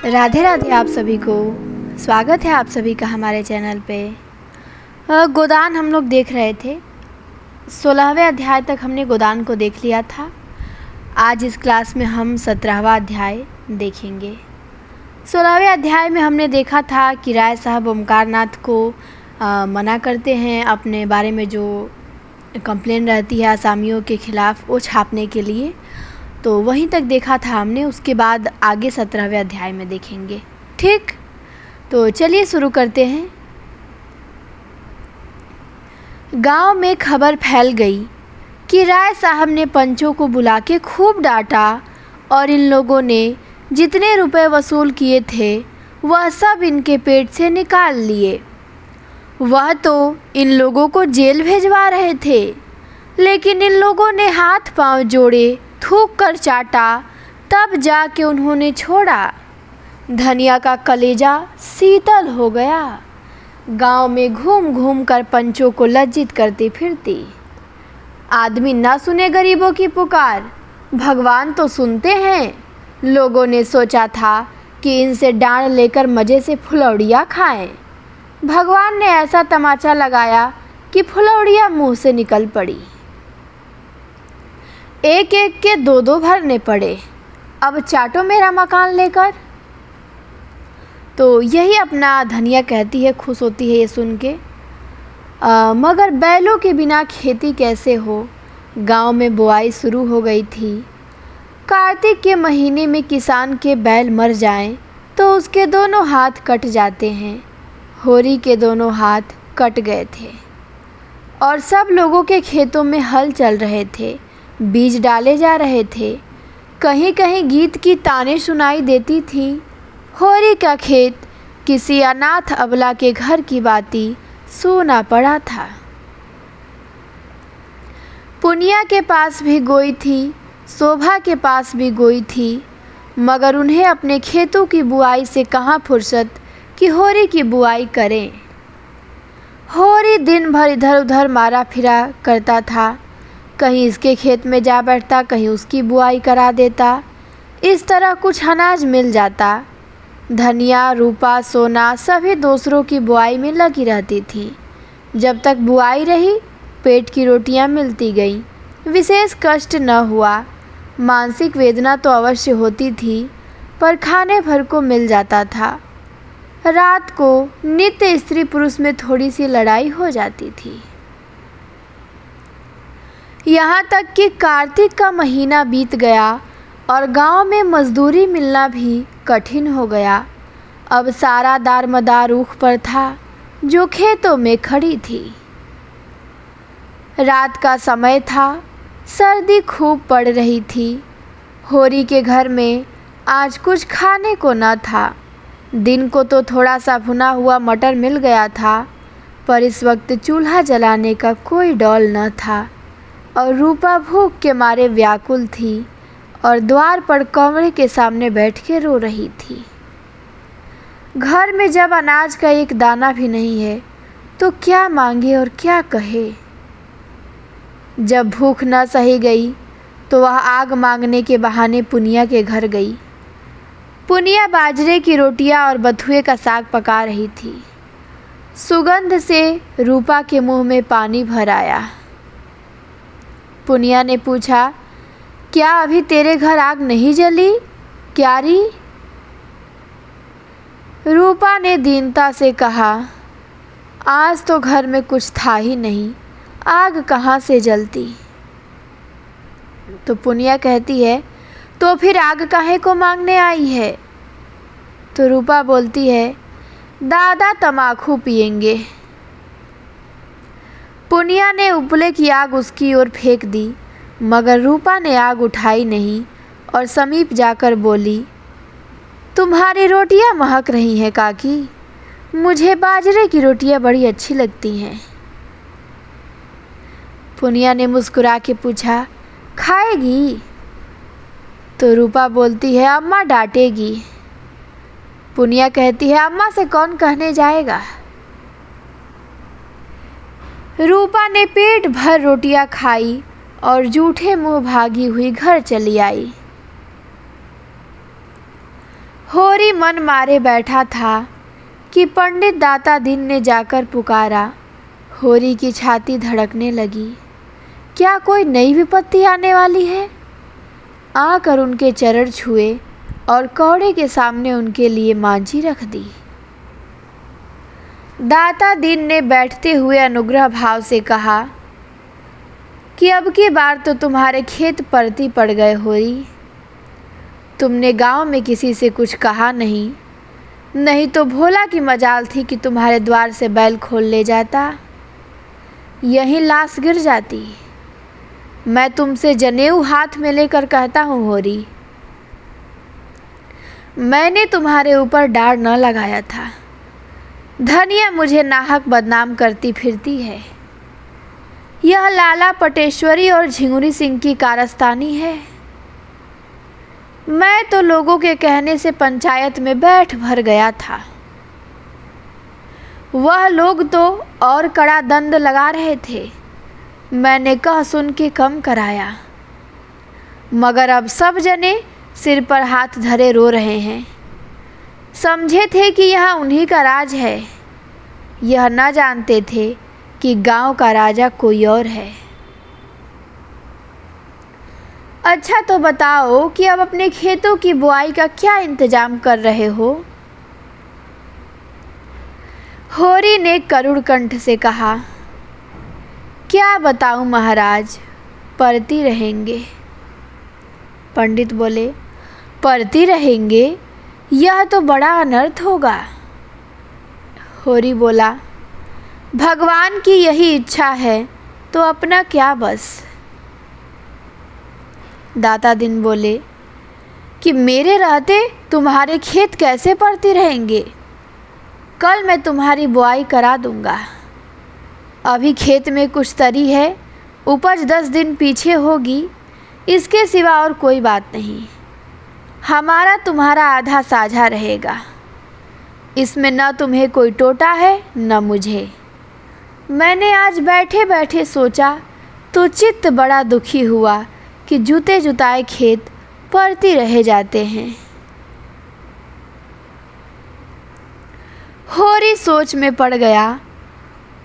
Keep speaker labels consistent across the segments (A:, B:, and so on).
A: राधे राधे आप सभी को। स्वागत है आप सभी का हमारे चैनल पे। गोदान हम लोग देख रहे थे। 16वें अध्याय तक हमने गोदान को देख लिया था। आज इस क्लास में हम 17वां अध्याय देखेंगे। 16वें अध्याय में हमने देखा था कि राय साहब ओमकार नाथ को मना करते हैं अपने बारे में जो कंप्लेन रहती है आसामियों के ख़िलाफ़ वो छापने के लिए। तो वहीं तक देखा था हमने, उसके बाद आगे 17वें अध्याय में देखेंगे। ठीक, तो चलिए शुरू करते हैं। गांव में खबर फैल गई कि राय साहब ने पंचों को बुला के खूब डांटा और इन लोगों ने जितने रुपए वसूल किए थे वह सब इनके पेट से निकाल लिए। वह तो इन लोगों को जेल भेजवा रहे थे, लेकिन इन लोगों ने हाथ पांव जोड़े, थूक कर चाटा, तब जाके उन्होंने छोड़ा। धनिया का कलेजा शीतल हो गया। गांव में घूम घूम कर पंचों को लज्जित करती फिरती। आदमी ना सुने गरीबों की पुकार, भगवान तो सुनते हैं। लोगों ने सोचा था कि इनसे डांड लेकर मज़े से फुलौड़ियाँ खाएं। भगवान ने ऐसा तमाचा लगाया कि फुलौड़ियाँ मुंह से निकल पड़ी। एक एक के दो दो भरने पड़े। अब चाटो मेरा मकान लेकर। तो यही अपना धनिया कहती है, खुश होती है ये सुन के। मगर बैलों के बिना खेती कैसे हो। गांव में बुआई शुरू हो गई थी। कार्तिक के महीने में किसान के बैल मर जाएं तो उसके दोनों हाथ कट जाते हैं। होरी के दोनों हाथ कट गए थे और सब लोगों के खेतों में हल चल रहे थे, बीज डाले जा रहे थे। कहीं कहीं गीत की तानें सुनाई देती थी। होरी का खेत किसी अनाथ अबला के घर की बाती सूना पड़ा था। पुनिया के पास भी गोई थी, शोभा के पास भी गोई थी, मगर उन्हें अपने खेतों की बुआई से कहाँ फुर्सत कि होरी की बुआई करें। होरी दिन भर इधर उधर मारा फिरा करता था। कहीं इसके खेत में जा बैठता, कहीं उसकी बुआई करा देता। इस तरह कुछ अनाज मिल जाता। धनिया, रूपा, सोना सभी दूसरों की बुआई में लगी रहती थी। जब तक बुआई रही पेट की रोटियां मिलती गईं। विशेष कष्ट न हुआ। मानसिक वेदना तो अवश्य होती थी, पर खाने भर को मिल जाता था। रात को नित्य स्त्री पुरुष में थोड़ी सी लड़ाई हो जाती थी। यहाँ तक कि कार्तिक का महीना बीत गया और गांव में मजदूरी मिलना भी कठिन हो गया। अब सारा दारमदार ऊख पर था जो खेतों में खड़ी थी। रात का समय था, सर्दी खूब पड़ रही थी। होरी के घर में आज कुछ खाने को न था। दिन को तो थोड़ा सा भुना हुआ मटर मिल गया था, पर इस वक्त चूल्हा जलाने का कोई डौल न था और रूपा भूख के मारे व्याकुल थी और द्वार पर कमरे के सामने बैठ के रो रही थी। घर में जब अनाज का एक दाना भी नहीं है तो क्या मांगे और क्या कहे। जब भूख न सही गई तो वह आग मांगने के बहाने पुनिया के घर गई। पुनिया बाजरे की रोटियां और बथुए का साग पका रही थी। सुगंध से रूपा के मुंह में पानी भर आया। पुनिया ने पूछा, क्या अभी तेरे घर आग नहीं जली क्यारी? रूपा ने दीनता से कहा, आज तो घर में कुछ था ही नहीं, आग कहाँ से जलती। तो पुनिया कहती है, तो फिर आग काहे को मांगने आई है? तो रूपा बोलती है, दादा तमाकू पिएंगे। पुनिया ने उपले की आग उसकी ओर फेंक दी, मगर रूपा ने आग उठाई नहीं और समीप जाकर बोली, तुम्हारी रोटियां महक रही हैं काकी, मुझे बाजरे की रोटियां बड़ी अच्छी लगती हैं। पुनिया ने मुस्कुरा के पूछा, खाएगी? तो रूपा बोलती है, अम्मा डांटेगी। पुनिया कहती है, अम्मा से कौन कहने जाएगा। रूपा ने पेट भर रोटियां खाई और जूठे मुंह भागी हुई घर चली आई। होरी मन मारे बैठा था कि पंडित दाता दिन ने जाकर पुकारा। होरी की छाती धड़कने लगी। क्या कोई नई विपत्ति आने वाली है? आकर उनके चरण छुए और कौड़े के सामने उनके लिए मांझी रख दी। दाता दिन ने बैठते हुए अनुग्रह भाव से कहा कि अब की बार तो तुम्हारे खेत परती पड़ गए होरी। तुमने गांव में किसी से कुछ कहा नहीं, नहीं तो भोला की मजाल थी कि तुम्हारे द्वार से बैल खोल ले जाता, यहीं लाश गिर जाती। मैं तुमसे जनेऊ हाथ में लेकर कहता हूँ होरी, मैंने तुम्हारे ऊपर डार न लगाया था। धनिया मुझे नाहक बदनाम करती फिरती है। यह लाला पटेश्वरी और झिंगुरी सिंह की कारस्तानी है। मैं तो लोगों के कहने से पंचायत में बैठ भर गया था। वह लोग तो और कड़ा दंड लगा रहे थे। मैंने कह सुन के कम कराया, मगर अब सब जने सिर पर हाथ धरे रो रहे हैं। समझे थे कि यह उन्हीं का राज है। यह न जानते थे कि गांव का राजा कोई और है। अच्छा तो बताओ कि अब अपने खेतों की बुआई का क्या इंतजाम कर रहे हो? होरी ने करुण कंठ से कहा। क्या बताऊं महाराज, पढ़ती रहेंगे। पंडित बोले, पढ़ती रहेंगे? यह तो बड़ा अनर्थ होगा। होरी बोला, भगवान की यही इच्छा है तो अपना क्या बस। दाता दिन बोले कि मेरे रहते तुम्हारे खेत कैसे पड़ती रहेंगे? कल मैं तुम्हारी बुआई करा दूंगा। अभी खेत में कुछ तरी है, उपज 10 दिन पीछे होगी, इसके सिवा और कोई बात नहीं। हमारा तुम्हारा आधा साझा रहेगा। इसमें न तुम्हें कोई टोटा है न मुझे। मैंने आज बैठे बैठे सोचा तो चित्त बड़ा दुखी हुआ कि जूते जुताए खेत पड़ती रह जाते हैं। होरी सोच में पड़ गया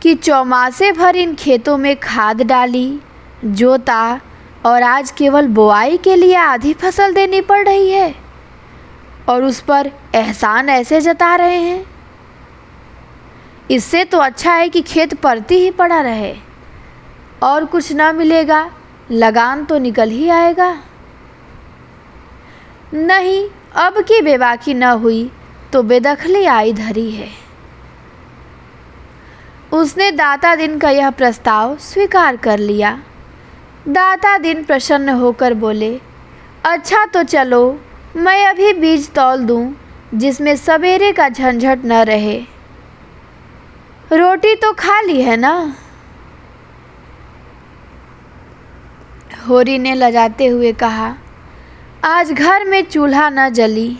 A: कि चौमासे भर इन खेतों में खाद डाली, जोता और आज केवल बुआई के लिए आधी फसल देनी पड़ रही है और उस पर एहसान ऐसे जता रहे हैं। इससे तो अच्छा है कि खेत परती ही पड़ा रहे और कुछ ना मिलेगा, लगान तो निकल ही आएगा। नहीं, अब की बेबाकी न हुई तो बेदखली आई धरी है। उसने दाता दिन का यह प्रस्ताव स्वीकार कर लिया। दाता दिन प्रसन्न होकर बोले, अच्छा तो चलो मैं अभी बीज तौल दूं, जिसमें सवेरे का झंझट न रहे। रोटी तो खा ली है ना? होरी ने लजाते हुए कहा, आज घर में चूल्हा न जली।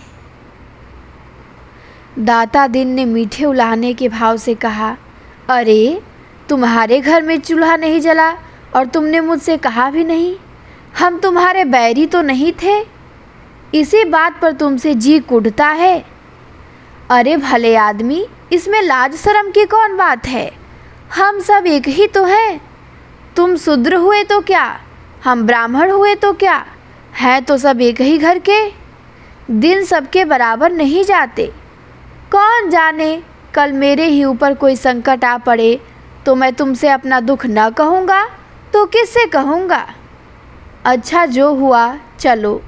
A: दाता दिन ने मीठे उलाहने के भाव से कहा, अरे तुम्हारे घर में चूल्हा नहीं जला और तुमने मुझसे कहा भी नहीं। हम तुम्हारे बैरी तो नहीं थे, इसी बात पर तुमसे जी कुढ़ता है। अरे भले आदमी, इसमें लाज शर्म की कौन बात है? हम सब एक ही तो हैं। तुम शूद्र हुए तो क्या, हम ब्राह्मण हुए तो क्या, हैं तो सब एक ही घर के। दिन सबके बराबर नहीं जाते। कौन जाने कल मेरे ही ऊपर कोई संकट आ पड़े तो मैं तुमसे अपना दुख न कहूँगा तो किससे कहूँगा? अच्छा जो हुआ चलो,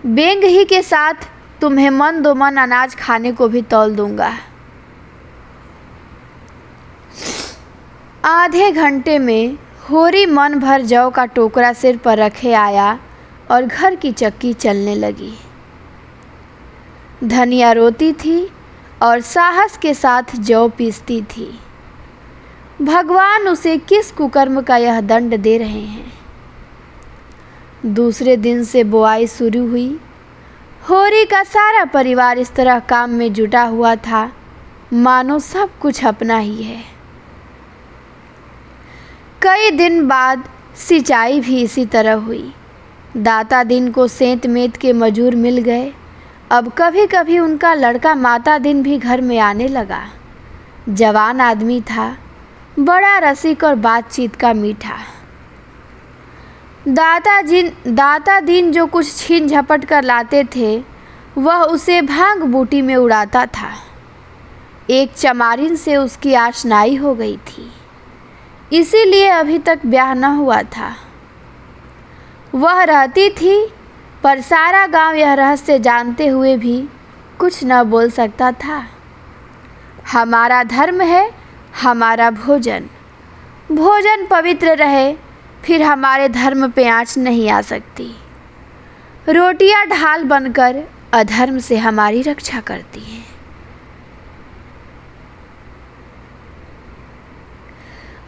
A: बेंग ही के साथ तुम्हें मन दो मन अनाज खाने को भी तौल दूंगा। आधे घंटे में होरी मन भर जौ का टोकरा सिर पर रखे आया और घर की चक्की चलने लगी। धनिया रोती थी और साहस के साथ जौ पीसती थी। भगवान उसे किस कुकर्म का यह दंड दे रहे हैं। दूसरे दिन से बुआई शुरू हुई। होरी का सारा परिवार इस तरह काम में जुटा हुआ था मानो सब कुछ अपना ही है। कई दिन बाद सिंचाई भी इसी तरह हुई। दाता दिन को सेंत मेत के मजूर मिल गए अब कभी कभी उनका लड़का माता दिन भी घर में आने लगा। जवान आदमी था, बड़ा रसिक और बातचीत का मीठा। दाता दिन जो कुछ छीन झपट कर लाते थे वह उसे भांग बूटी में उड़ाता था। एक चमारिन से उसकी आशनाई हो गई थी, इसीलिए अभी तक ब्याह न हुआ था। वह रहती थी, पर सारा गांव यह रहस्य जानते हुए भी कुछ न बोल सकता था। हमारा धर्म है हमारा भोजन, भोजन पवित्र रहे फिर हमारे धर्म पे आँच नहीं आ सकती। रोटियां ढाल बनकर अधर्म से हमारी रक्षा करती हैं।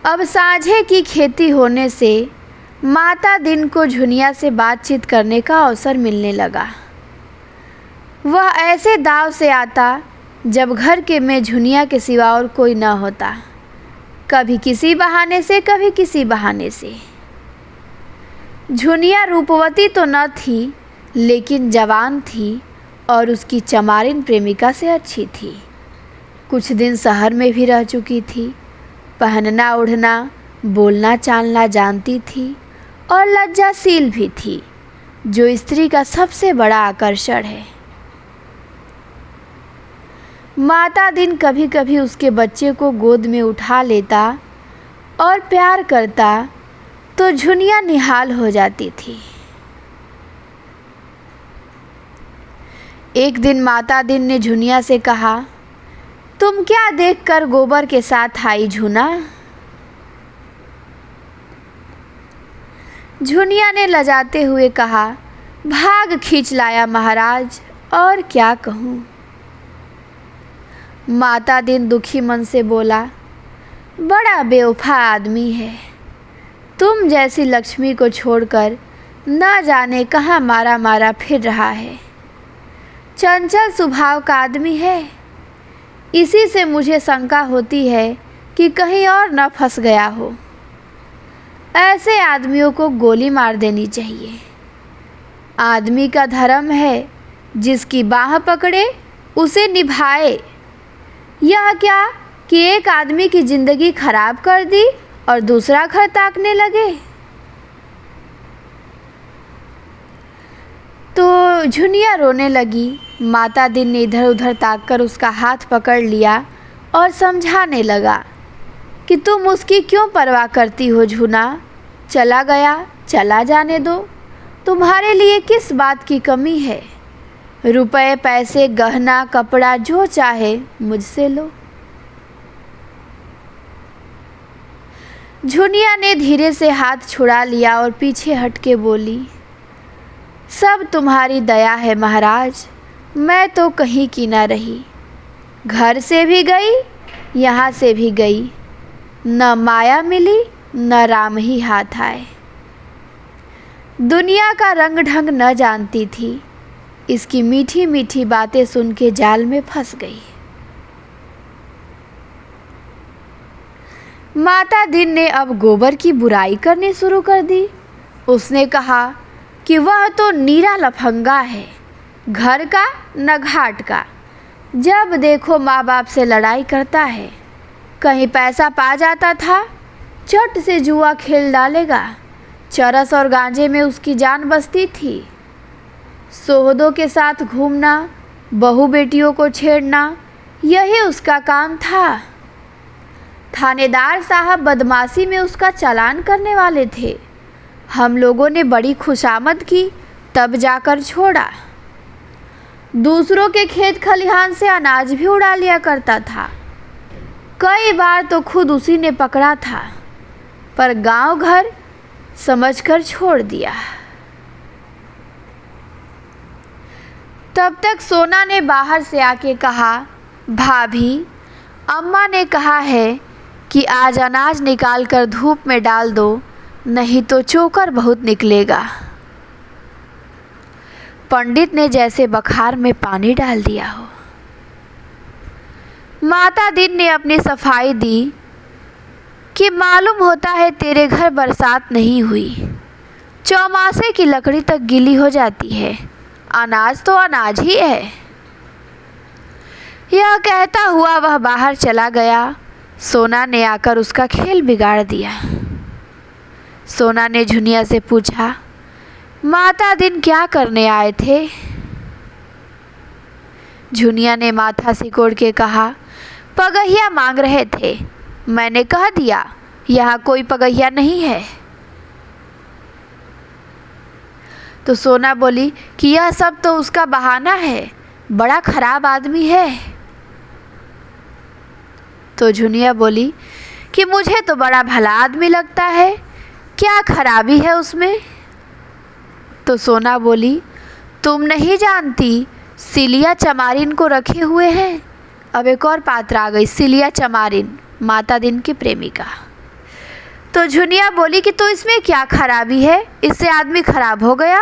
A: अब साझे की खेती होने से माता दिन को झुनिया से बातचीत करने का अवसर मिलने लगा। वह ऐसे दाव से आता जब घर के में झुनिया के सिवा और कोई न होता, कभी किसी बहाने से कभी किसी बहाने से। झुनिया रूपवती तो न थी, लेकिन जवान थी और उसकी चमारिन प्रेमिका से अच्छी थी। कुछ दिन शहर में भी रह चुकी थी, पहनना ओढ़ना बोलना चालना जानती थी और लज्जाशील भी थी, जो स्त्री का सबसे बड़ा आकर्षण है। माता दिन कभी कभी उसके बच्चे को गोद में उठा लेता और प्यार करता तो झुनिया निहाल हो जाती थी। एक दिन माता दिन ने झुनिया से कहा, तुम क्या देखकर गोबर के साथ आई झुना? झुनिया ने लजाते हुए कहा, भाग खींच लाया महाराज, और क्या कहूँ। माता दिन दुखी मन से बोला, बड़ा बेवफा आदमी है, तुम जैसी लक्ष्मी को छोड़कर न जाने कहाँ मारा मारा फिर रहा है। चंचल स्वभाव का आदमी है, इसी से मुझे शंका होती है कि कहीं और न फंस गया हो। ऐसे आदमियों को गोली मार देनी चाहिए। आदमी का धर्म है जिसकी बाह पकड़े उसे निभाए। यह क्या कि एक आदमी की जिंदगी खराब कर दी और दूसरा घर ताकने लगे। तो झुनिया रोने लगी। माता दिन ने इधर उधर ताककर उसका हाथ पकड़ लिया और समझाने लगा कि तुम उसकी क्यों परवाह करती हो झुना, चला गया चला जाने दो, तुम्हारे लिए किस बात की कमी है। रुपए पैसे गहना कपड़ा जो चाहे मुझसे लो। झुनिया ने धीरे से हाथ छुड़ा लिया और पीछे हट के बोली, सब तुम्हारी दया है महाराज, मैं तो कहीं की ना रही। घर से भी गई यहाँ से भी गई, न माया मिली न राम ही हाथ आए। दुनिया का रंग ढंग न जानती थी, इसकी मीठी मीठी बातें सुन के जाल में फंस गई। माता दिन ने अब गोबर की बुराई करनी शुरू कर दी। उसने कहा कि वह तो नीरा लफंगा है, घर का न घाट का, जब देखो माँ बाप से लड़ाई करता है। कहीं पैसा पा जाता था चट से जुआ खेल डालेगा। चरस और गांजे में उसकी जान बसती थी। सोहदों के साथ घूमना, बहू बेटियों को छेड़ना, यही उसका काम था। थानेदार साहब बदमाशी में उसका चालान करने वाले थे। हम लोगों ने बड़ी खुशामद की, तब जाकर छोड़ा। दूसरों के खेत खलिहान से अनाज भी उड़ा लिया करता था। कई बार तो खुद उसी ने पकड़ा था, पर गांव घर समझकर छोड़ दिया। तब तक सोना ने बाहर से आके कहा, भाभी, अम्मा ने कहा है कि आज अनाज निकाल कर धूप में डाल दो, नहीं तो चोकर बहुत निकलेगा। पंडित ने जैसे बखार में पानी डाल दिया हो। माता दिन ने अपनी सफाई दी कि मालूम होता है तेरे घर बरसात नहीं हुई, चौमासे की लकड़ी तक गीली हो जाती है, अनाज तो अनाज ही है। यह कहता हुआ वह बाहर चला गया। सोना ने आकर उसका खेल बिगाड़ दिया। सोना ने झुनिया से पूछा, माता दिन क्या करने आए थे? झुनिया ने माथा सिकोड़ के कहा, पगहिया मांग रहे थे। मैंने कह दिया यहाँ कोई पगहिया नहीं है। तो सोना बोली कि यह सब तो उसका बहाना है, बड़ा खराब आदमी है। तो झुनिया बोली कि मुझे तो बड़ा भला आदमी लगता है, क्या खराबी है उसमें? तो सोना बोली, तुम नहीं जानती सिलिया चमारिन को रखे हुए हैं। अब एक और पात्र आ गई, सिलिया चमारिन, माता दिन की प्रेमिका। तो झुनिया बोली कि तो इसमें क्या खराबी है, इससे आदमी खराब हो गया।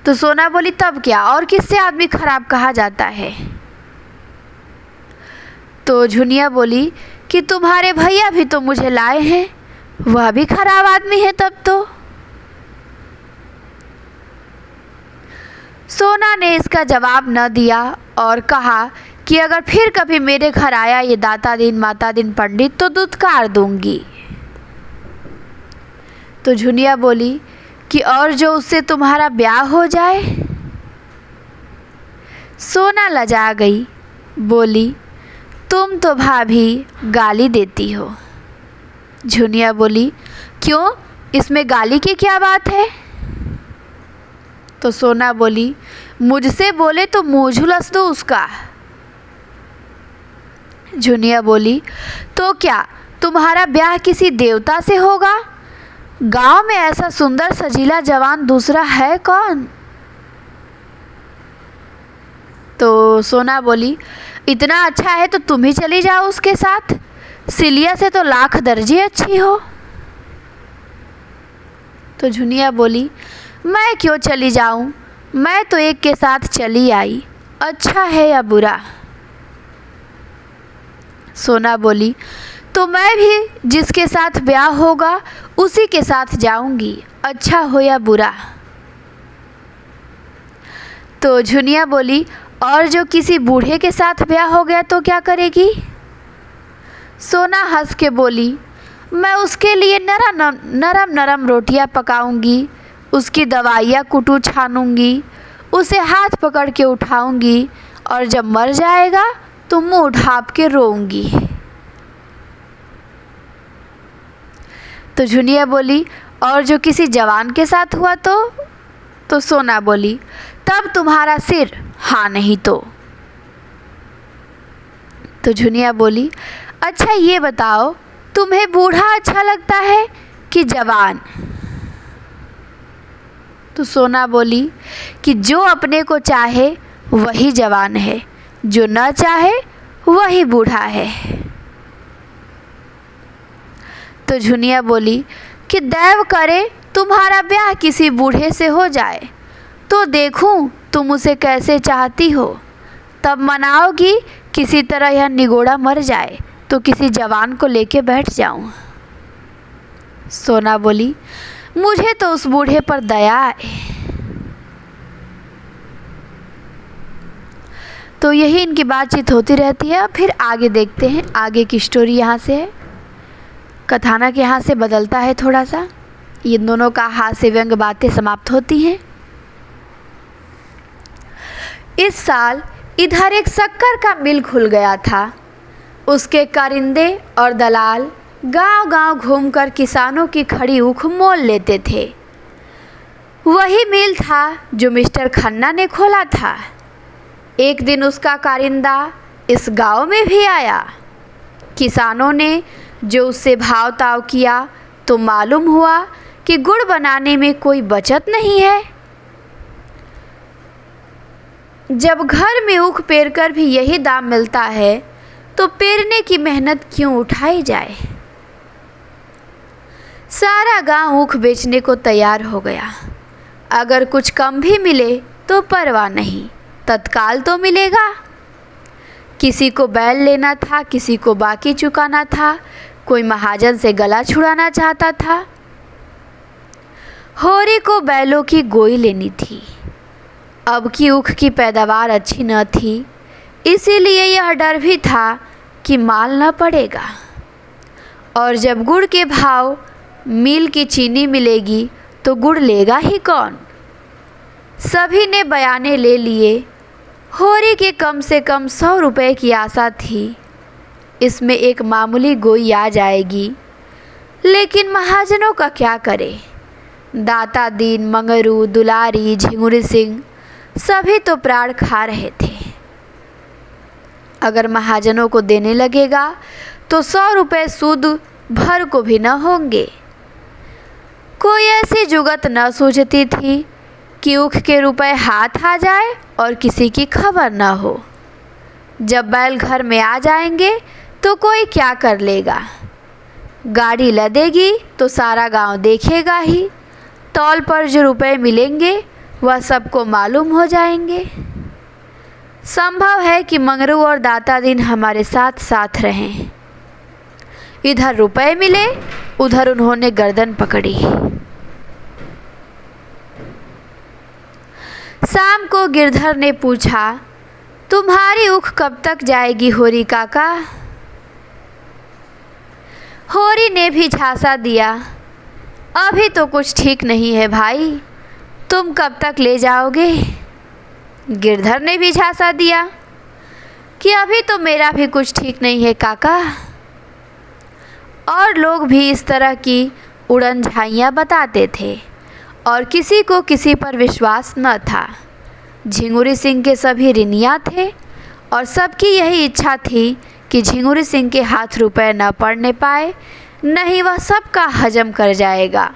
A: तो सोना बोली, तब क्या, और किससे आदमी खराब कहा जाता है? तो झुनिया बोली कि तुम्हारे भैया भी तो मुझे लाए हैं, वह भी खराब आदमी है तब तो। सोना ने इसका जवाब न दिया और कहा कि अगर फिर कभी मेरे घर आया ये दाता दिन माता दिन पंडित तो दुत्कार दूंगी। तो झुनिया बोली कि और जो उससे तुम्हारा ब्याह हो जाए। सोना लजा गई, बोली, तुम तो भाभी गाली देती हो। झुनिया बोली, क्यों, इसमें गाली की क्या बात है? तो सोना बोली, मुझसे बोले तो मुँह झुलस दो उसका। झुनिया बोली, तो क्या तुम्हारा ब्याह किसी देवता से होगा? गांव में ऐसा सुंदर सजीला जवान दूसरा है कौन? तो सोना बोली, इतना अच्छा है तो तुम ही चली जाओ उसके साथ, सिलिया से तो लाख दर्जे अच्छी हो। तो झुनिया बोली, मैं क्यों चली जाऊं, मैं तो एक के साथ चली आई, अच्छा है या बुरा? सोना बोली, तो मैं भी जिसके साथ ब्याह होगा उसी के साथ जाऊंगी, अच्छा हो या बुरा? तो झुनिया बोली, और जो किसी बूढ़े के साथ ब्याह हो गया तो क्या करेगी? सोना हंस के बोली, मैं उसके लिए नरम नरम रोटियां पकाऊंगी, उसकी दवाइयाँ कुटू छानूंगी, उसे हाथ पकड़ के उठाऊंगी और जब मर जाएगा तो मुंह ढाँप के रोऊंगी। तो झुनिया बोली, और जो किसी जवान के साथ हुआ तो सोना बोली, तब तुम्हारा सिर हाँ नहीं तो। तो झुनिया बोली, अच्छा ये बताओ, तुम्हें बूढ़ा अच्छा लगता है कि जवान? तो सोना बोली कि जो अपने को चाहे वही जवान है, जो न चाहे वही बूढ़ा है। तो झुनिया बोली कि दैव करे तुम्हारा ब्याह किसी बूढ़े से हो जाए तो देखूं तुम उसे कैसे चाहती हो, तब मनाओगी किसी तरह यह निगोड़ा मर जाए तो किसी जवान को लेके बैठ जाऊं। सोना बोली, मुझे तो उस बूढ़े पर दया है। तो यही इनकी बातचीत होती रहती है। फिर आगे देखते हैं, आगे की स्टोरी यहाँ से है। कथानक यहाँ से बदलता है थोड़ा सा, इन दोनों का हास्य व्यंग बातें समाप्त होती हैं। इस साल इधर एक शक्कर का मिल खुल गया था। उसके कारिंदे और दलाल गांव-गांव घूमकर किसानों की खड़ी ऊख मोल लेते थे। वही मिल था जो मिस्टर खन्ना ने खोला था। एक दिन उसका कारिंदा इस गांव में भी आया। किसानों ने जो उससे भाव ताव किया तो मालूम हुआ कि गुड़ बनाने में कोई बचत नहीं है। जब घर में ऊख पेर कर भी यही दाम मिलता है तो पेरने की मेहनत क्यों उठाई जाए। सारा गांव ऊख बेचने को तैयार हो गया। अगर कुछ कम भी मिले तो परवाह नहीं, तत्काल तो मिलेगा। किसी को बैल लेना था, किसी को बाकी चुकाना था, कोई महाजन से गला छुड़ाना चाहता था। होरी को बैलों की गोई लेनी थी। अब की ऊख की पैदावार अच्छी न थी, इसीलिए यह डर भी था कि माल न पड़ेगा। और जब गुड़ के भाव मील की चीनी मिलेगी तो गुड़ लेगा ही कौन। सभी ने बयाने ले लिए। होरी के कम से कम 100 रुपये की आशा थी, इसमें एक मामूली गोई आ जाएगी। लेकिन महाजनों का क्या करे। दाता दीन, मंगरू, दुलारी, झिंगुरी सिंह सभी तो प्राण खा रहे थे। अगर महाजनों को देने लगेगा तो 100 रुपये सूद भर को भी न होंगे। कोई ऐसी जुगत न सूझती थी कि ऊख के रुपए हाथ आ जाए और किसी की खबर न हो। जब बैल घर में आ जाएंगे तो कोई क्या कर लेगा। गाड़ी लदेगी तो सारा गांव देखेगा ही। तौल पर जो रुपए मिलेंगे वह सबको मालूम हो जाएंगे। संभव है कि मंगरू और दाता दिन हमारे साथ साथ रहें। इधर रुपए मिले, उधर उन्होंने गर्दन पकड़ी। शाम को गिरधर ने पूछा, तुम्हारी ऊख कब तक जाएगी होरी काका? होरी ने भी झांसा दिया, अभी तो कुछ ठीक नहीं है भाई, तुम कब तक ले जाओगे? गिरधर ने भी झांसा दिया कि अभी तो मेरा भी कुछ ठीक नहीं है काका। और लोग भी इस तरह की उड़न झाइयाँ बताते थे और किसी को किसी पर विश्वास न था। झिंगुरी सिंह के सभी ऋणिया थे और सबकी यही इच्छा थी कि झिंगुरी सिंह के हाथ रुपए न पड़ने पाए, नहीं वह सबका हजम कर जाएगा।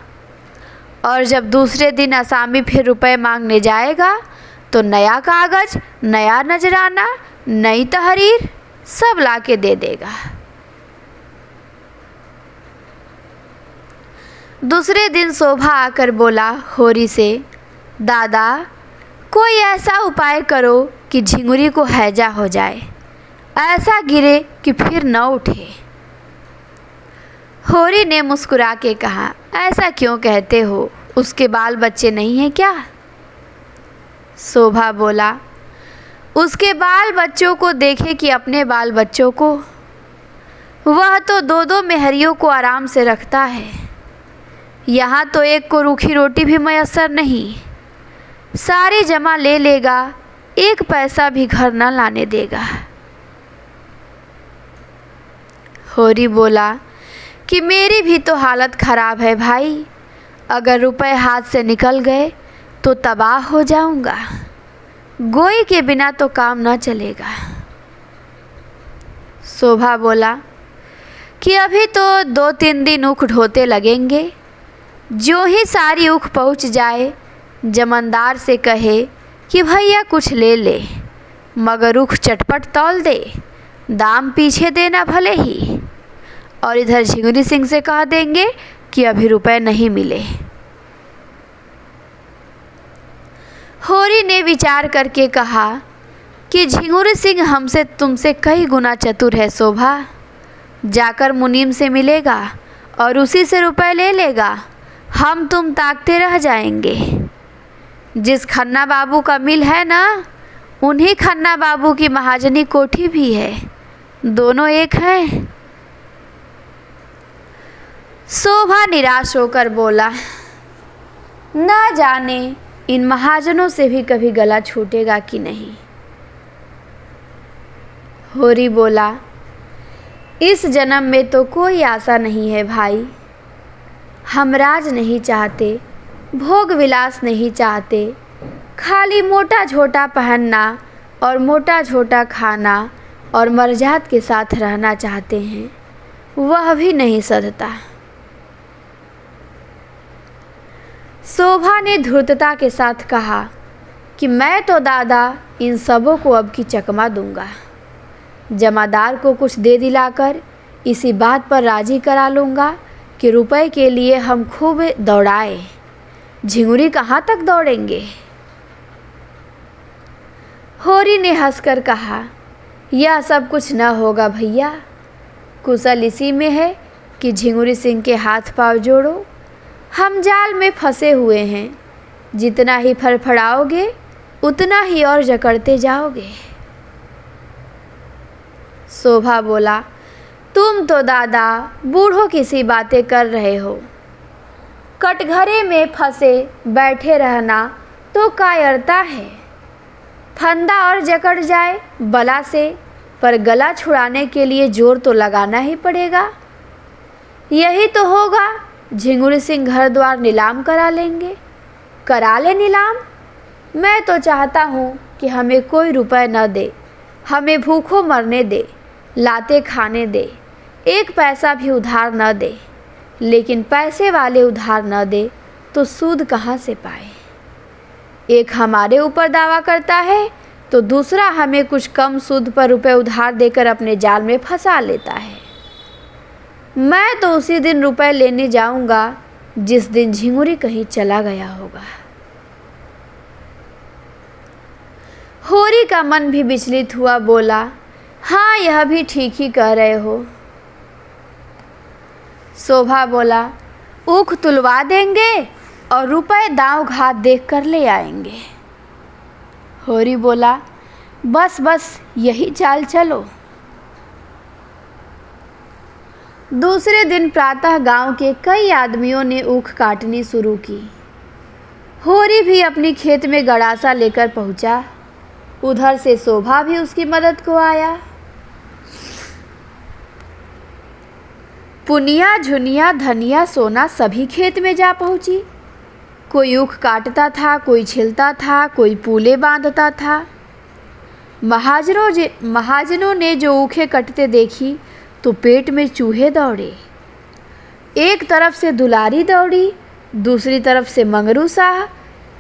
A: और जब दूसरे दिन असामी फिर रुपए मांगने जाएगा तो नया कागज, नया नजराना, नई तहरीर सब लाके दे देगा। दूसरे दिन शोभा आकर बोला होरी से, दादा कोई ऐसा उपाय करो कि झिंगुरी को हैजा हो जाए, ऐसा गिरे कि फिर न उठे। होरी ने मुस्कुरा के कहा, ऐसा क्यों कहते हो, उसके बाल बच्चे नहीं हैं क्या? शोभा बोला, उसके बाल बच्चों को देखे कि अपने बाल बच्चों को। वह तो 2-2 मेहरियों को आराम से रखता है, यहाँ तो एक को रूखी रोटी भी मयस्सर नहीं। सारी जमा ले लेगा, एक पैसा भी घर न लाने देगा। होरी बोला कि मेरी भी तो हालत खराब है भाई, अगर रुपए हाथ से निकल गए तो तबाह हो जाऊंगा। गोई के बिना तो काम न चलेगा। शोभा बोला कि अभी तो 2-3 दिन ऊख ढोते लगेंगे। जो ही सारी ऊख पहुंच जाए, जमींदार से कहे कि भैया कुछ ले ले, मगर ऊख चटपट तौल दे, दाम पीछे देना भले ही। और इधर झिंगुरी सिंह से कह देंगे कि अभी रुपए नहीं मिले। होरी ने विचार करके कहा कि झिंगुरी सिंह हमसे तुमसे कई गुना चतुर है शोभा। जाकर मुनीम से मिलेगा और उसी से रुपए ले लेगा, हम तुम ताकते रह जाएंगे। जिस खन्ना बाबू का मिल है ना, उन्हीं खन्ना बाबू की महाजनी कोठी भी है, दोनों एक हैं। शोभा निराश होकर बोला, ना जाने इन महाजनों से भी कभी गला छूटेगा कि नहीं। होरी बोला, इस जन्म में तो कोई आशा नहीं है भाई। हम राज नहीं चाहते, भोग विलास नहीं चाहते, खाली मोटा झोटा पहनना और मोटा झोटा खाना और मर्जात के साथ रहना चाहते हैं, वह भी नहीं सधता। शोभा ने धूर्तता के साथ कहा कि मैं तो दादा इन सबों को अब की चकमा दूंगा। जमादार को कुछ दे दिलाकर इसी बात पर राजी करा लूँगा कि रुपए के लिए हम खूब दौड़ाए। झिंगुरी कहाँ तक दौड़ेंगे? होरी ने हंसकर कहा, यह सब कुछ न होगा भैया, कुशल इसी में है कि झिंगुरी सिंह के हाथ पांव जोड़ो, हम जाल में फंसे हुए हैं, जितना ही फड़फड़ाओगे उतना ही और जकड़ते जाओगे। शोभा बोला, तुम तो दादा बूढ़ों की सी बातें कर रहे हो। कटघरे में फंसे बैठे रहना तो कायरता है। फंदा और जकड़ जाए बला से, पर गला छुड़ाने के लिए जोर तो लगाना ही पड़ेगा। यही तो होगा, झिंगुर सिंह घर द्वार नीलाम करा लेंगे। करा ले नीलाम। मैं तो चाहता हूँ कि हमें कोई रुपए न दे, हमें भूखों मरने दे, लाते खाने दे, एक पैसा भी उधार न दे। लेकिन पैसे वाले उधार न दे तो सूद कहाँ से पाए। एक हमारे ऊपर दावा करता है तो दूसरा हमें कुछ कम सूद पर रुपए उधार देकर अपने जाल में फंसा लेता है। मैं तो उसी दिन रुपए लेने जाऊंगा जिस दिन झिंगुरी कहीं चला गया होगा। होरी का मन भी विचलित हुआ, बोला, हाँ यह भी ठीक ही कह रहे हो। शोभा बोला, ऊख तुलवा देंगे और रुपए दांव घात देख कर ले आएंगे। होरी बोला, बस बस यही चाल चलो। दूसरे दिन प्रातः गांव के कई आदमियों ने ऊख काटनी शुरू की। होरी भी अपनी खेत में गड़ासा लेकर पहुंचा। उधर से शोभा भी उसकी मदद को आया। पुनिया, झुनिया, धनिया, सोना सभी खेत में जा पहुंची। कोई ऊख काटता था, कोई छिलता था, कोई पूले बांधता था। महाजनों ने जो ऊखें कटते देखी तो पेट में चूहे दौड़े। एक तरफ से दुलारी दौड़ी, दूसरी तरफ से मंगरू साह,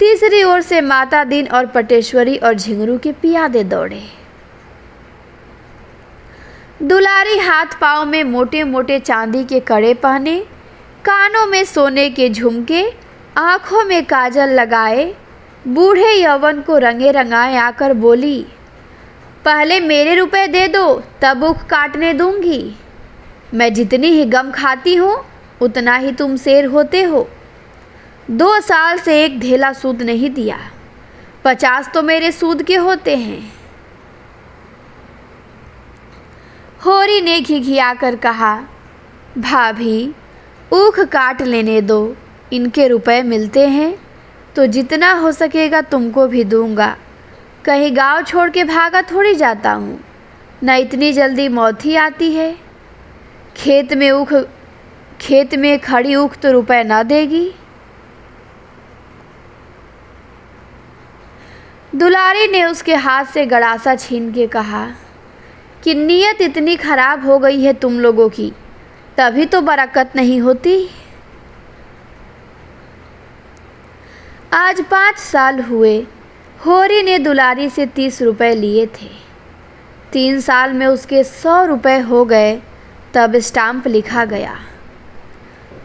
A: तीसरी ओर से माता दीन और पटेश्वरी और झिंगरू के पियादे दौड़े। दुलारी हाथ पांव में मोटे मोटे चांदी के कड़े पहने, कानों में सोने के झुमके, आंखों में काजल लगाए, बूढ़े यौवन को रंगे रंगाए आकर बोली, पहले मेरे रुपए दे दो तब ऊख काटने दूंगी। मैं जितनी ही गम खाती हूँ उतना ही तुम शेर होते हो। 2 साल से एक धेला सूद नहीं दिया, 50 तो मेरे सूद के होते हैं। होरी ने घिघिया कर कहा, भाभी ऊख काट लेने दो, इनके रुपए मिलते हैं तो जितना हो सकेगा तुमको भी दूंगा। कहीं गांव छोड़ के भागा थोड़ी जाता हूँ, न इतनी जल्दी मौत ही आती है। खेत में खड़ी ऊख तो रुपए न देगी। दुलारी ने उसके हाथ से गड़ासा छीन के कहा कि नियत इतनी खराब हो गई है तुम लोगों की, तभी तो बरकत नहीं होती। आज 5 साल हुए होरी ने दुलारी से 30 रुपए लिए थे। 3 साल में उसके 100 रुपए हो गए, तब स्टाम्प लिखा गया।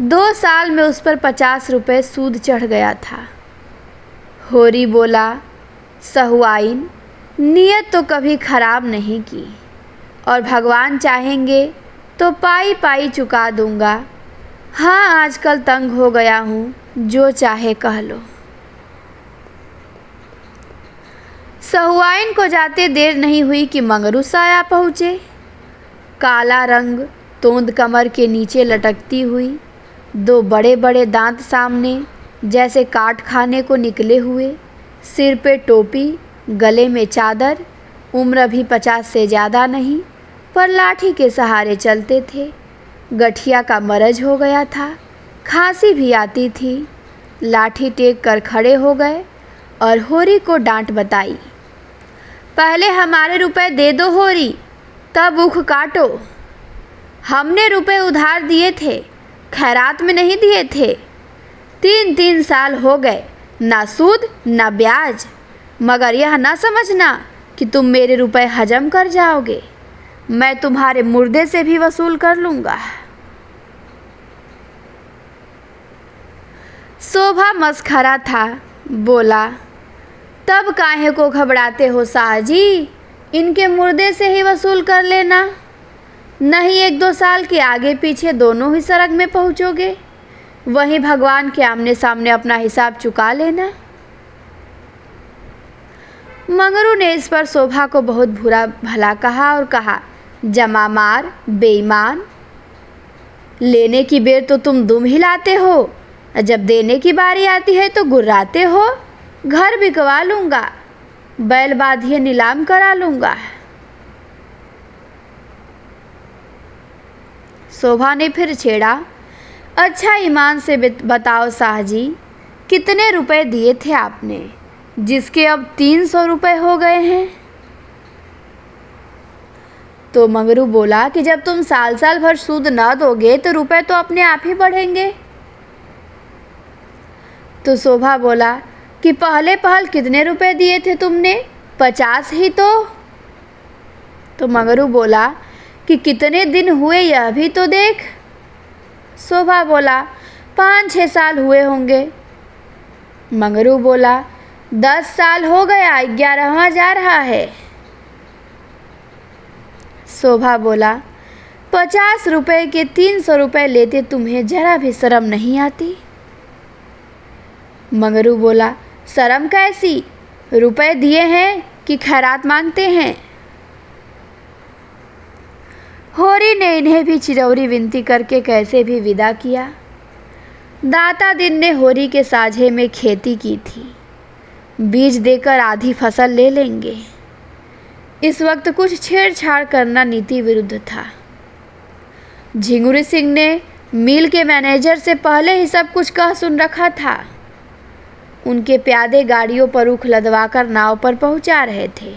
A: 2 साल में उस पर 50 रुपए सूद चढ़ गया था। होरी बोला, सहुआइन, नियत तो कभी खराब नहीं की, और भगवान चाहेंगे तो पाई पाई चुका दूंगा। हाँ आजकल तंग हो गया हूँ, जो चाहे कह लो। सहुआइन को जाते देर नहीं हुई कि मंगरू साया पहुँचे। काला रंग, तोंद कमर के नीचे लटकती हुई, 2 बड़े बड़े दांत सामने जैसे काट खाने को निकले हुए, सिर पे टोपी, गले में चादर, उम्र भी 50 से ज़्यादा नहीं, पर लाठी के सहारे चलते थे। गठिया का मरज हो गया था, खांसी भी आती थी। लाठी टेक कर खड़े हो गए और होरी को डांट बताई, पहले हमारे रुपए दे दो होरी, तब ऊख काटो। हमने रुपए उधार दिए थे, खैरात में नहीं दिए थे। 3 साल हो गए, ना सूद ना ब्याज। मगर यह ना समझना कि तुम मेरे रुपए हजम कर जाओगे, मैं तुम्हारे मुर्दे से भी वसूल कर लूँगा। शोभा मस्खरा था, बोला, तब काहे को घबराते हो साहजी, इनके मुर्दे से ही वसूल कर लेना। नहीं 1-2 साल के आगे पीछे दोनों ही सड़क में पहुँचोगे। वहीं भगवान के आमने सामने अपना हिसाब चुका लेना। मंगरू ने इस पर शोभा को बहुत बुरा भला कहा और कहा, जमा मार, बेईमान, लेने की बेर तो तुम दुम हिलाते हो, जब देने की बारी आती है तो गुर्राते हो। घर बिकवा लूंगा, बैल बाधिए नीलाम करा लूंगा। शोभा ने फिर छेड़ा, अच्छा ईमान से बताओ साहजी, कितने रुपए दिए थे आपने, जिसके अब 300 रुपए हो गए हैं? तो मंगरू बोला कि जब तुम साल साल भर सूद न दोगे तो रुपए तो अपने आप ही बढ़ेंगे। तो शोभा बोला कि पहले पहल कितने रुपए दिए थे तुमने? 50 ही तो मंगरू बोला कि कितने दिन हुए यह भी तो देख। शोभा बोला 5-6 साल हुए होंगे। मंगरू बोला 10 साल हो गया, 11वां जा रहा है। शोभा बोला 50 रुपए के 300 रुपए लेते तुम्हें जरा भी शर्म नहीं आती? मंगरू बोला, शर्म कैसी, रुपए दिए हैं कि खैरात मांगते हैं? होरी ने इन्हें भी चिरौरी विनती करके कैसे भी विदा किया। दाता दिन ने होरी के साझे में खेती की थी, बीज देकर आधी फसल ले लेंगे। इस वक्त कुछ छेड़छाड़ करना नीति विरुद्ध था। झिंगुरी सिंह ने मिल के मैनेजर से पहले ही सब कुछ कह सुन रखा था। उनके प्यादे गाड़ियों पर ऊख लदवाकर नाव पर पहुंचा रहे थे।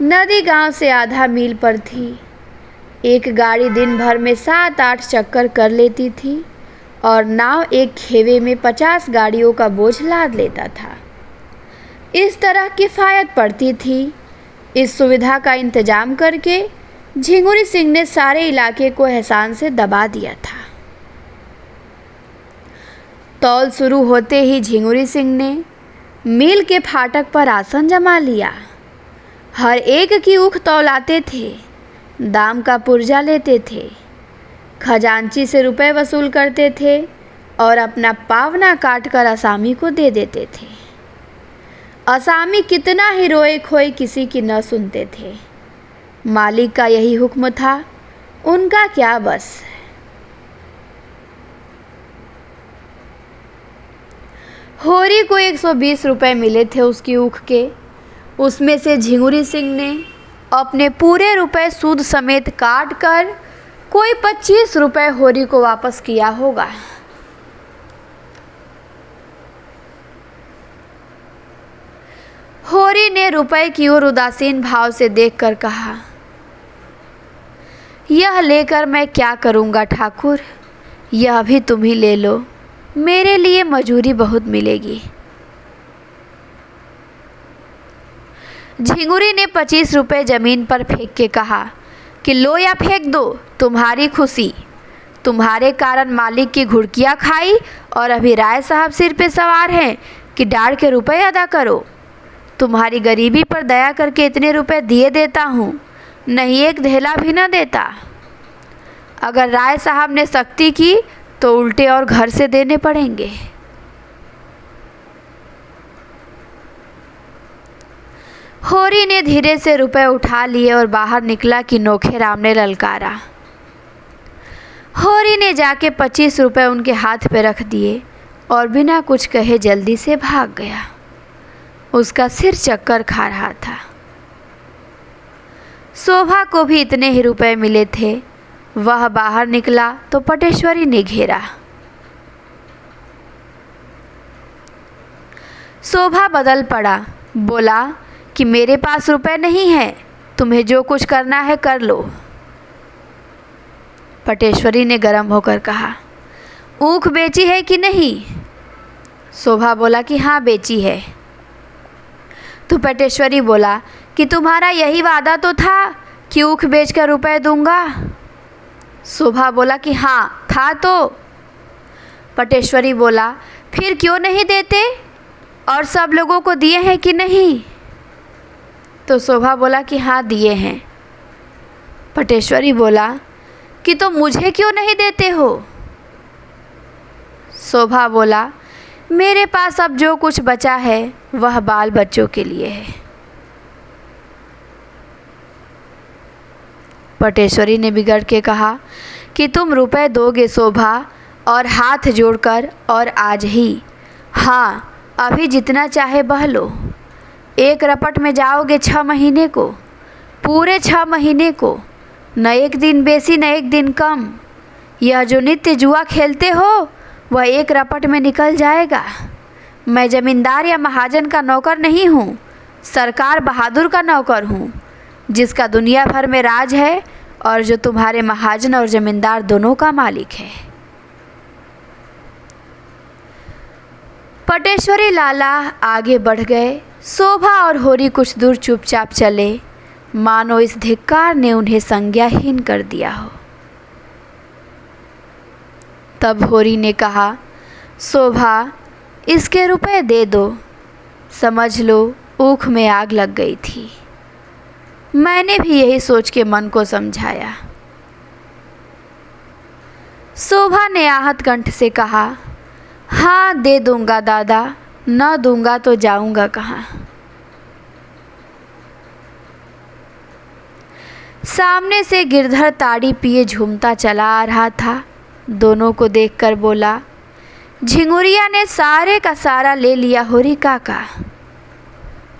A: नदी गांव से आधा मील पर थी। एक गाड़ी दिन भर में 7-8 चक्कर कर लेती थी और नाव एक खेवे में 50 गाड़ियों का बोझ लाद लेता था। इस तरह किफ़ायत पड़ती थी। इस सुविधा का इंतजाम करके झिंगुरी सिंह ने सारे इलाके को एहसान से दबा दिया था। तौल शुरू होते ही झिंगुरी सिंह ने मिल के फाटक पर आसन जमा लिया। हर एक की ऊख तौलाते थे, दाम का पुर्जा लेते थे, खजांची से रुपए वसूल करते थे और अपना पावना काट कर असामी को दे देते थे। असामी कितना ही रोए खोए किसी की न सुनते थे। मालिक का यही हुक्म था, उनका क्या बस। होरी को 120 रुपए मिले थे उसकी ऊख के। उसमें से झिंगुरी सिंह ने अपने पूरे रुपए सूद समेत काट कर कोई 25 रुपए होरी को वापस किया होगा। होरी ने रुपए की ओर उदासीन भाव से देखकर कहा, यह लेकर मैं क्या करूंगा ठाकुर, यह भी तुम ही ले लो, मेरे लिए मजूरी बहुत मिलेगी। झिंगुरी ने 25 रुपए जमीन पर फेंक के कहा कि लो या फेंक दो, तुम्हारी खुशी। तुम्हारे कारण मालिक की घुड़कियां खाई और अभी राय साहब सिर पे सवार हैं कि डाढ़ के रुपए अदा करो। तुम्हारी गरीबी पर दया करके इतने रुपए दिए देता हूँ, नहीं एक धेला भी न देता। अगर राय साहब ने सख्ती की तो उल्टे और घर से देने पड़ेंगे। होरी ने धीरे से रुपए उठा लिए और बाहर निकला कि नोखेराम ने ललकारा। होरी ने जाके 25 रुपए उनके हाथ पे रख दिए और बिना कुछ कहे जल्दी से भाग गया। उसका सिर चक्कर खा रहा था। शोभा को भी इतने ही रुपए मिले थे। वह बाहर निकला तो पटेश्वरी ने घेरा। शोभा बदल पड़ा, बोला कि मेरे पास रुपए नहीं है, तुम्हें जो कुछ करना है कर लो। पटेश्वरी ने गर्म होकर कहा, ऊख बेची है कि नहीं? शोभा बोला कि हाँ बेची है। तो पटेश्वरी बोला कि तुम्हारा यही वादा तो था कि ऊख बेचकर रुपए दूंगा। शोभा बोला कि हाँ था तो। पटेश्वरी बोला, फिर क्यों नहीं देते, और सब लोगों को दिए हैं कि नहीं? तो शोभा बोला कि हाँ दिए हैं। पटेश्वरी बोला कि तो मुझे क्यों नहीं देते हो? शोभा बोला, मेरे पास अब जो कुछ बचा है वह बाल बच्चों के लिए है। पटेश्वरी ने बिगड़ के कहा कि तुम रुपए दोगे शोभा, और हाथ जोड़कर, और आज ही। हाँ, अभी जितना चाहे बह लो। एक रपट में जाओगे 6 महीने को, पूरे 6 महीने को, न एक दिन बेसी न एक दिन कम। यह जो नित्य जुआ खेलते हो वह एक रपट में निकल जाएगा। मैं जमींदार या महाजन का नौकर नहीं हूँ, सरकार बहादुर का नौकर हूँ, जिसका दुनिया भर में राज है और जो तुम्हारे महाजन और जमींदार दोनों का मालिक है। पटेश्वरी लाला आगे बढ़ गए। शोभा और होरी कुछ दूर चुपचाप चले, मानो इस धिक्कार ने उन्हें संज्ञाहीन कर दिया हो। तब होरी ने कहा, शोभा, इसके रुपए दे दो। समझ लो ऊख में आग लग गई थी। मैंने भी यही सोच के मन को समझाया। शोभा ने आहत कंठ से कहा, हाँ दे दूंगा दादा, न दूंगा तो जाऊंगा कहाँ। सामने से गिरधर ताड़ी पिए झूमता चला आ रहा था। दोनों को देखकर बोला, झिंगुरिया ने सारे का सारा ले लिया होरी काका।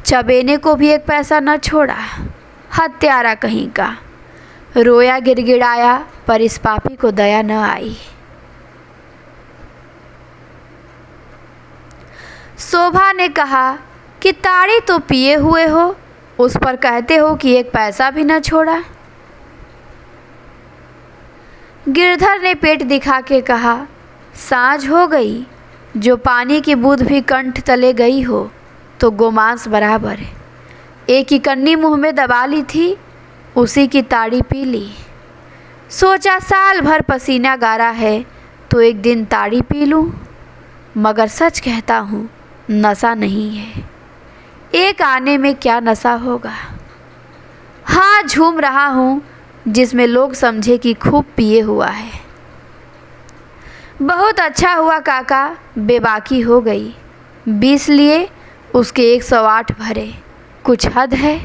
A: चबेने को भी एक पैसा न छोड़ा, हत्यारा कहीं का। रोया गिड़गिड़ाया, पर इस पापी को दया न आई। शोभा ने कहा कि ताड़ी तो पिए हुए हो, उस पर कहते हो कि एक पैसा भी न छोड़ा। गिरधर ने पेट दिखा के कहा, साँझ हो गई, जो पानी की बूंद भी कंठ तले गई हो तो गोमांस बराबर है। एक ही कन्नी मुंह में दबा ली थी, उसी की ताड़ी पी ली। सोचा साल भर पसीना गारा है तो एक दिन ताड़ी पी लूं, मगर सच कहता हूँ नशा नहीं है। एक आने में क्या नशा होगा। हाँ, झूम रहा हूँ जिसमें लोग समझे कि खूब पिए हुआ है। बहुत अच्छा हुआ काका, बेबाकी हो गई। 20 लिए, उसके 108 भरे। कुछ हद है।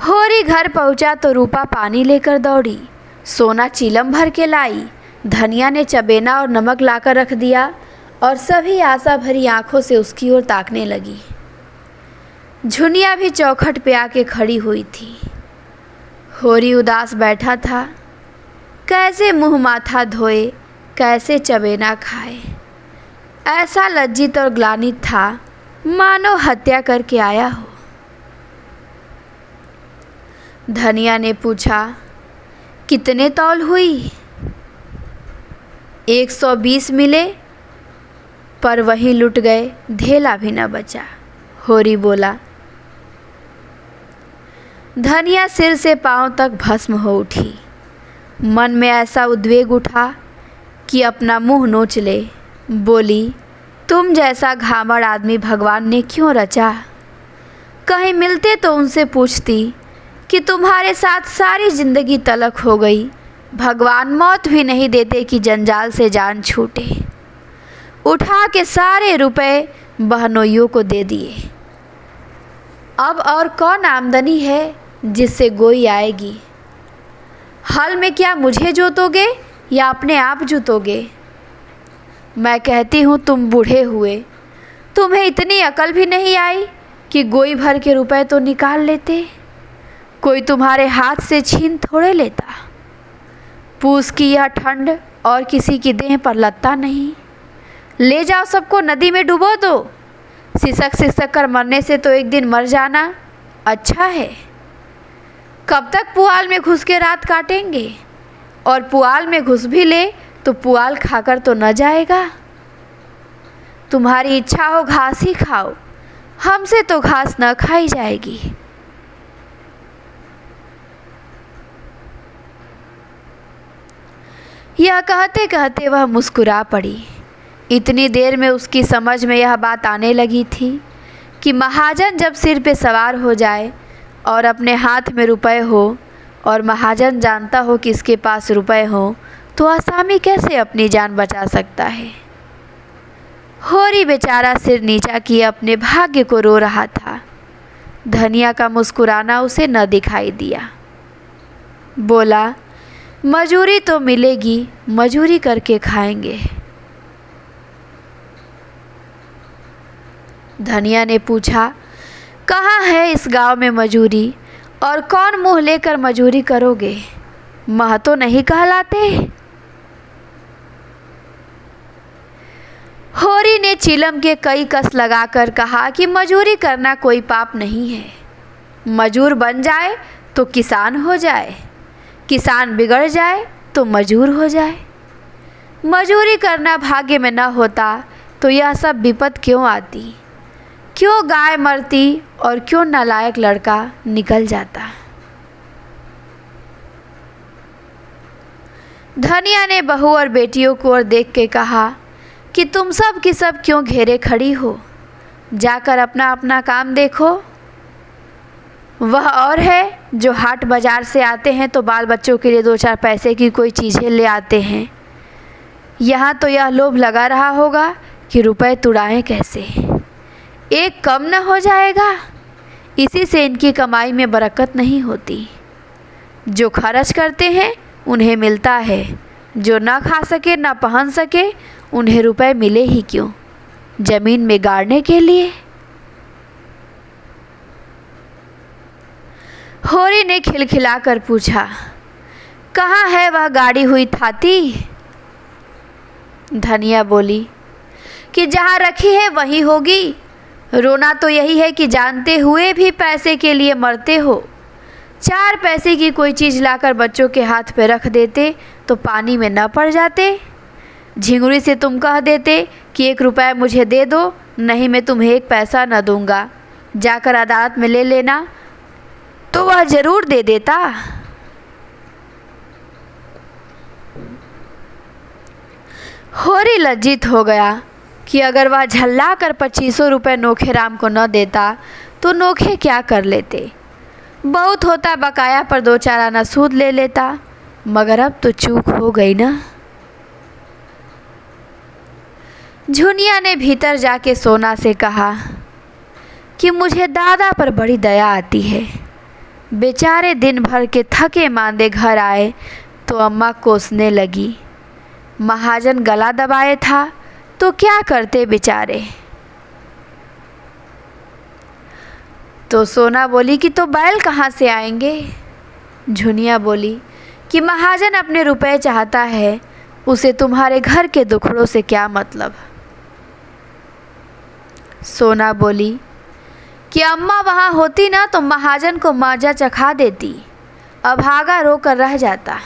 A: होरी घर पहुंचा तो रूपा पानी लेकर दौड़ी, सोना चिलम भर के लाई। धनिया ने चबेना और नमक लाकर रख दिया और सभी आशा भरी आंखों से उसकी ओर ताकने लगी। झुनिया भी चौखट पे आके खड़ी हुई थी। होरी उदास बैठा था। कैसे मुंह माथा धोए, कैसे चबेना खाए। ऐसा लज्जित और ग्लानित था मानो हत्या करके आया हो। धनिया ने पूछा, कितने तौल हुई? 120 मिले, पर वहीं लुट गए, धेला भी न बचा। होरी बोला। धनिया सिर से पांव तक भस्म हो उठी। मन में ऐसा उद्वेग उठा कि अपना मुंह नोच ले। बोली, तुम जैसा घामड़ आदमी भगवान ने क्यों रचा? कहीं मिलते तो उनसे पूछती कि तुम्हारे साथ सारी जिंदगी तलक हो गई, भगवान मौत भी नहीं देते कि जंजाल से जान छूटे। उठा के सारे रुपए बहनोइयों को दे दिए। अब और कौन आमदनी है जिससे गोई आएगी? हल में क्या मुझे जोतोगे या अपने आप जुतोगे? मैं कहती हूँ तुम बूढ़े हुए, तुम्हें इतनी अकल भी नहीं आई कि गोई भर के रुपए तो निकाल लेते। कोई तुम्हारे हाथ से छीन थोड़े लेता। पूस की यह ठंड और किसी की देह पर लत्ता नहीं। ले जाओ सबको नदी में डुबो दो। सिसक सिसक कर मरने से तो एक दिन मर जाना अच्छा है। कब तक पुआल में घुस के रात काटेंगे? और पुआल में घुस भी ले तो पुआल खाकर तो न जाएगा। तुम्हारी इच्छा हो घास ही खाओ, हमसे तो घास न खाई जाएगी। यह कहते कहते वह मुस्कुरा पड़ी। इतनी देर में उसकी समझ में यह बात आने लगी थी कि महाजन जब सिर पे सवार हो जाए और अपने हाथ में रुपए हो और महाजन जानता हो कि इसके पास रुपए हो तो आसामी कैसे अपनी जान बचा सकता है। होरी बेचारा सिर नीचा किए अपने भाग्य को रो रहा था। धनिया का मुस्कुराना उसे न दिखाई दिया। बोला, मजूरी तो मिलेगी, मजूरी करके खाएंगे। धनिया ने पूछा, कहाँ है इस गांव में मजूरी, और कौन मुंह लेकर मजूरी करोगे? महतो नहीं कहलाते? होरी ने चिलम के कई कस लगाकर कहा कि मजूरी करना कोई पाप नहीं है। मजूर बन जाए तो किसान हो जाए, किसान बिगड़ जाए तो मजूर हो जाए। मजूरी करना भाग्य में न होता तो यह सब विपद क्यों आती, क्यों गाय मरती और क्यों नालायक लड़का निकल जाता। धनिया ने बहू और बेटियों को ओर देख के कहा कि तुम सब की सब क्यों घेरे खड़ी हो, जाकर अपना अपना काम देखो। वह और है जो हाट बाजार से आते हैं तो बाल बच्चों के लिए 2-4 पैसे की कोई चीज़ें ले आते हैं। यहाँ तो यह लोभ लगा रहा होगा कि रुपए तुड़ाएं कैसे, एक कम न हो जाएगा। इसी से इनकी कमाई में बरकत नहीं होती। जो खर्च करते हैं उन्हें मिलता है, जो ना खा सके ना पहन सके उन्हें रुपए मिले ही क्यों, जमीन में गाड़ने के लिए। होरी ने खिलखिलाकर पूछा, कहाँ है वह गाड़ी हुई थाती? धनिया बोली कि जहाँ रखी है वहीं होगी। रोना तो यही है कि जानते हुए भी पैसे के लिए मरते हो। 4 पैसे की कोई चीज़ लाकर बच्चों के हाथ पे रख देते तो पानी में न पड़ जाते। झिंगुरी से तुम कह देते कि 1 रुपया मुझे दे दो, नहीं मैं तुम्हें 1 पैसा न दूंगा, जाकर अदालत में ले लेना, तो वह ज़रूर दे देता। होरी लज्जित हो गया कि अगर वह झल्ला कर 2500 रुपये नोखे राम को न देता तो नोखे क्या कर लेते। बहुत होता बकाया पर 2-4 आना सूद ले लेता, मगर अब तो चूक हो गई ना। झुनिया ने भीतर जाके सोना से कहा कि मुझे दादा पर बड़ी दया आती है। बेचारे दिन भर के थके मांदे घर आए तो अम्मा कोसने लगी। महाजन गला दबाए था तो क्या करते बेचारे। तो सोना बोली कि तो बैल कहाँ से आएंगे। झुनिया बोली कि महाजन अपने रुपए चाहता है, उसे तुम्हारे घर के दुखड़ों से क्या मतलब। सोना बोली कि अम्मा वहाँ होती ना तो महाजन को माजा चखा देती, अभागा रोकर रह जाता।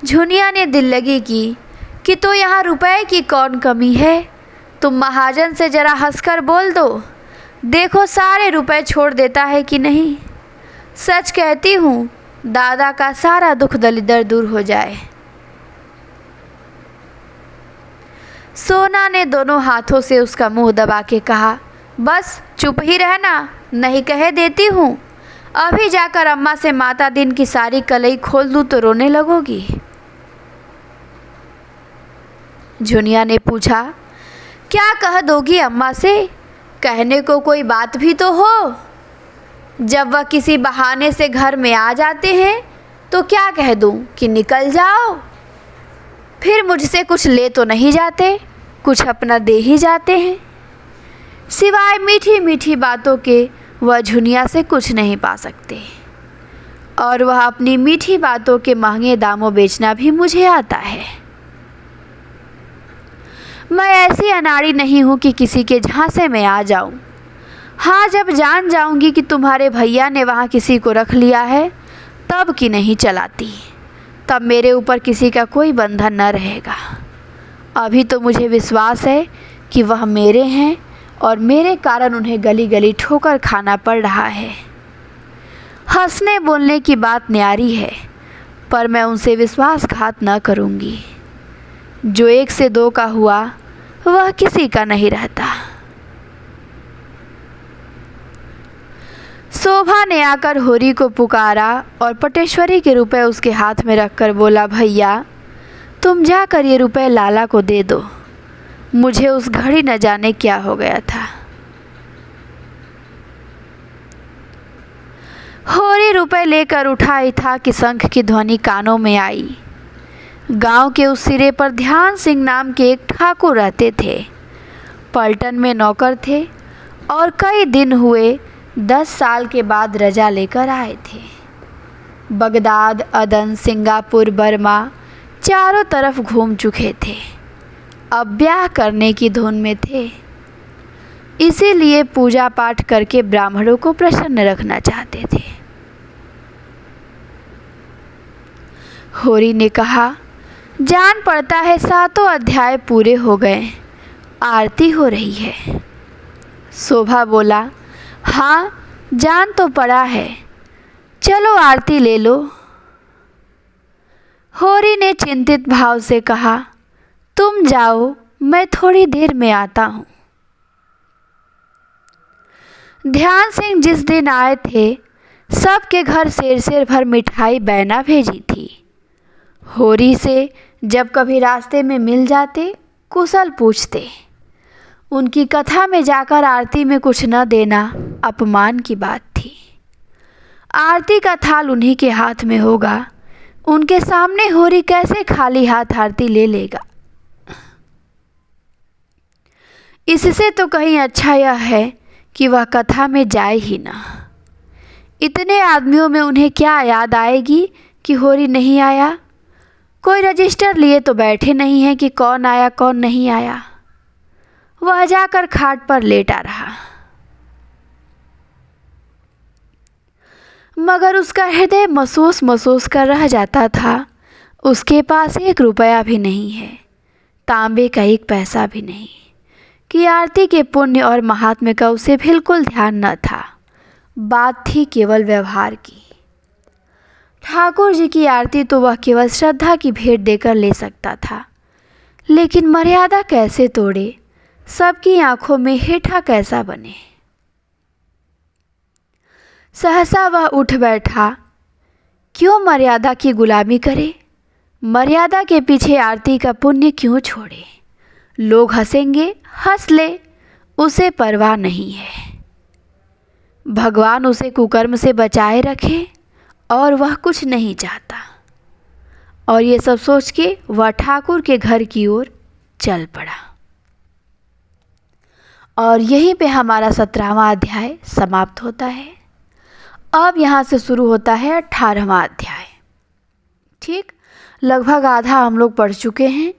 A: झुनिया ने दिल लगी की कि तो यहाँ रुपए की कौन कमी है, तुम महाजन से जरा हंसकर बोल दो, देखो सारे रुपए छोड़ देता है कि नहीं। सच कहती हूँ दादा का सारा दुख दलिदर दूर हो जाए। सोना ने दोनों हाथों से उसका मुंह दबा के कहा, बस चुप ही रहना, नहीं कहे देती हूँ। अभी जाकर अम्मा से माता दिन की सारी कलई खोल दूँ तो रोने लगोगी। झुनिया ने पूछा, क्या कह दोगी अम्मा से? कहने को कोई बात भी तो हो। जब वह किसी बहाने से घर में आ जाते हैं तो क्या कह दूं कि निकल जाओ। फिर मुझसे कुछ ले तो नहीं जाते, कुछ अपना दे ही जाते हैं। सिवाय मीठी मीठी बातों के वह झुनिया से कुछ नहीं पा सकते, और वह अपनी मीठी बातों के महंगे दामों बेचना भी मुझे आता है। मैं ऐसी अनाड़ी नहीं हूँ कि किसी के झांसे में आ जाऊँ। हाँ, जब जान जाऊँगी कि तुम्हारे भैया ने वहाँ किसी को रख लिया है तब की नहीं चलाती, तब मेरे ऊपर किसी का कोई बंधन न रहेगा। अभी तो मुझे विश्वास है कि वह मेरे हैं और मेरे कारण उन्हें गली गली ठोकर खाना पड़ रहा है। हंसने बोलने की बात न्यारी है, पर मैं उनसे विश्वासघात न करूँगी। जो 1 से 2 का हुआ वह किसी का नहीं रहता। शोभा ने आकर होरी को पुकारा और पटेश्वरी के रुपए उसके हाथ में रखकर बोला, भैया तुम जाकर ये रुपए लाला को दे दो, मुझे उस घड़ी न जाने क्या हो गया था। होरी रुपए लेकर उठा ही था कि शंख की ध्वनि कानों में आई। गांव के उस सिरे पर ध्यान सिंह नाम के एक ठाकुर रहते थे। पलटन में नौकर थे और कई दिन हुए 10 साल के बाद रजा लेकर आए थे। बगदाद, अदन, सिंगापुर, बर्मा चारों तरफ घूम चुके थे। अब ब्याह करने की धुन में थे, इसीलिए पूजा पाठ करके ब्राह्मणों को प्रसन्न रखना चाहते थे। होरी ने कहा, जान पड़ता है 7 अध्याय पूरे हो गए, आरती हो रही है। शोभा बोला, हाँ जान तो पड़ा है, चलो आरती ले लो। होरी ने चिंतित भाव से कहा, तुम जाओ, मैं थोड़ी देर में आता हूँ। ध्यान सिंह जिस दिन आए थे, सबके घर सेर भर मिठाई बैना भेजी थी। होरी से जब कभी रास्ते में मिल जाते, कुशल पूछते। उनकी कथा में जाकर आरती में कुछ न देना अपमान की बात थी। आरती का थाल उन्हीं के हाथ में होगा, उनके सामने होरी कैसे खाली हाथ आरती ले लेगा। इससे तो कहीं अच्छा यह है कि वह कथा में जाए ही ना। इतने आदमियों में उन्हें क्या याद आएगी कि होरी नहीं आया। कोई रजिस्टर लिए तो बैठे नहीं हैं कि कौन आया कौन नहीं आया। वह जाकर खाट पर लेटा रहा, मगर उसका हृदय महसूस महसूस कर रह जाता था। उसके पास 1 रुपया भी नहीं है, तांबे का 1 पैसा भी नहीं, कि आरती के पुण्य और महात्म्य का उसे बिल्कुल ध्यान न था। बात थी केवल व्यवहार की। ठाकुर जी की आरती तो वह केवल श्रद्धा की भेंट देकर ले सकता था, लेकिन मर्यादा कैसे तोड़े, सबकी आंखों में हेठा कैसा बने। सहसा वह उठ बैठा। क्यों मर्यादा की गुलामी करे, मर्यादा के पीछे आरती का पुण्य क्यों छोड़े। लोग हंसेंगे, हंस ले, उसे परवाह नहीं है। भगवान उसे कुकर्म से बचाए रखे और वह कुछ नहीं चाहता। और ये सब सोच के वह ठाकुर के घर की ओर चल पड़ा। और यहीं पे हमारा 17वां अध्याय समाप्त होता है। अब यहाँ से शुरू होता है 18वां अध्याय। ठीक, लगभग आधा हम लोग पढ़ चुके हैं।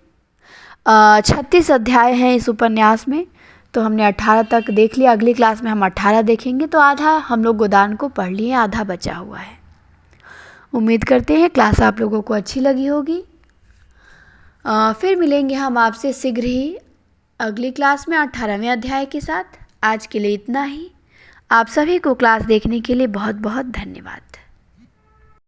A: 36 अध्याय हैं इस उपन्यास में, तो हमने 18 तक देख लिया। अगली क्लास में हम 18 देखेंगे, तो आधा हम लोग गोदान को पढ़ लिए, आधा बचा हुआ है। उम्मीद करते हैं क्लास आप लोगों को अच्छी लगी होगी। फिर मिलेंगे हम आपसे शीघ्र ही अगली क्लास में 18वें अध्याय के साथ। आज के लिए इतना ही। आप सभी को क्लास देखने के लिए बहुत बहुत धन्यवाद।